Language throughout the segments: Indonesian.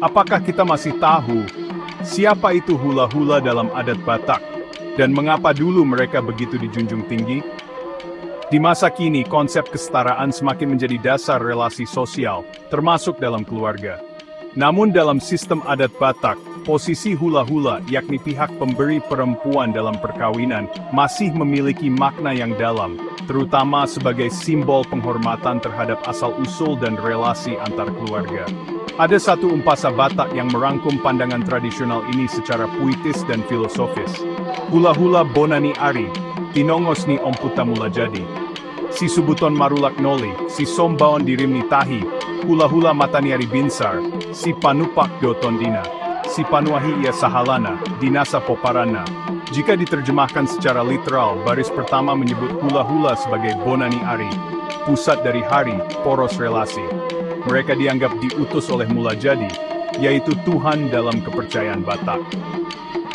Apakah kita masih tahu siapa itu hula-hula dalam adat Batak, dan mengapa dulu mereka begitu dijunjung tinggi? Di masa kini, konsep kesetaraan semakin menjadi dasar relasi sosial, termasuk dalam keluarga. Namun dalam sistem adat Batak, posisi hula-hula, yakni pihak pemberi perempuan dalam perkawinan, masih memiliki makna yang dalam, terutama sebagai simbol penghormatan terhadap asal-usul dan relasi antar keluarga. Ada satu umpasa Batak yang merangkum pandangan tradisional ini secara puitis dan filosofis. Hula-hula bonani ari, tinongos ni omputa mula jadi. Si subuton marulak noli, si sombaon dirimni tahi, hula-hula mataniari binsar, si panupak dotondina, si panuahi ia sahalana, dinasa poparana. Jika diterjemahkan secara literal, baris pertama menyebut hula-hula sebagai bonani ari, pusat dari hari, poros relasi. Mereka dianggap diutus oleh Mula Jadi, yaitu Tuhan dalam kepercayaan Batak.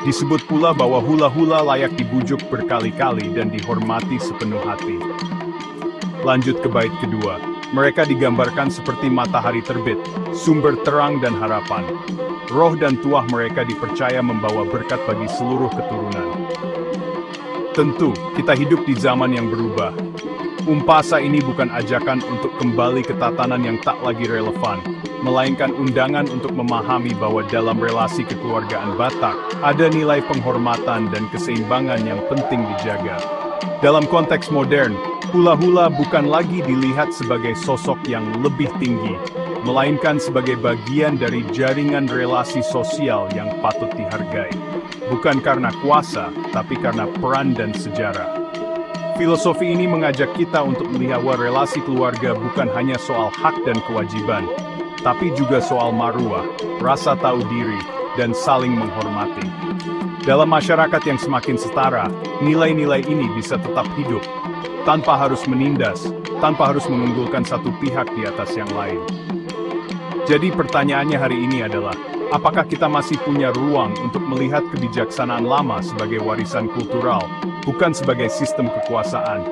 Disebut pula bahwa hula-hula layak dibujuk berkali-kali dan dihormati sepenuh hati. Lanjut ke bait kedua. Mereka digambarkan seperti matahari terbit, sumber terang dan harapan. Roh dan tuah mereka dipercaya membawa berkat bagi seluruh keturunan. Tentu, kita hidup di zaman yang berubah. Umpasa ini bukan ajakan untuk kembali ke tatanan yang tak lagi relevan, melainkan undangan untuk memahami bahwa dalam relasi kekeluargaan Batak, ada nilai penghormatan dan keseimbangan yang penting dijaga. Dalam konteks modern, hula-hula bukan lagi dilihat sebagai sosok yang lebih tinggi, melainkan sebagai bagian dari jaringan relasi sosial yang patut dihargai. Bukan karena kuasa, tapi karena peran dan sejarah. Filosofi ini mengajak kita untuk melihat bahwa relasi keluarga bukan hanya soal hak dan kewajiban, tapi juga soal maruah, rasa tahu diri, dan saling menghormati. Dalam masyarakat yang semakin setara, nilai-nilai ini bisa tetap hidup, tanpa harus menindas, tanpa harus mengunggulkan satu pihak di atas yang lain. Jadi pertanyaannya hari ini adalah, apakah kita masih punya ruang untuk melihat kebijaksanaan lama sebagai warisan kultural, bukan sebagai sistem kekuasaan?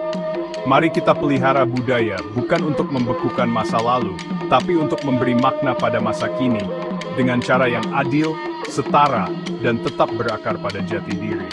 Mari kita pelihara budaya, bukan untuk membekukan masa lalu, tapi untuk memberi makna pada masa kini, dengan cara yang adil, setara, dan tetap berakar pada jati diri.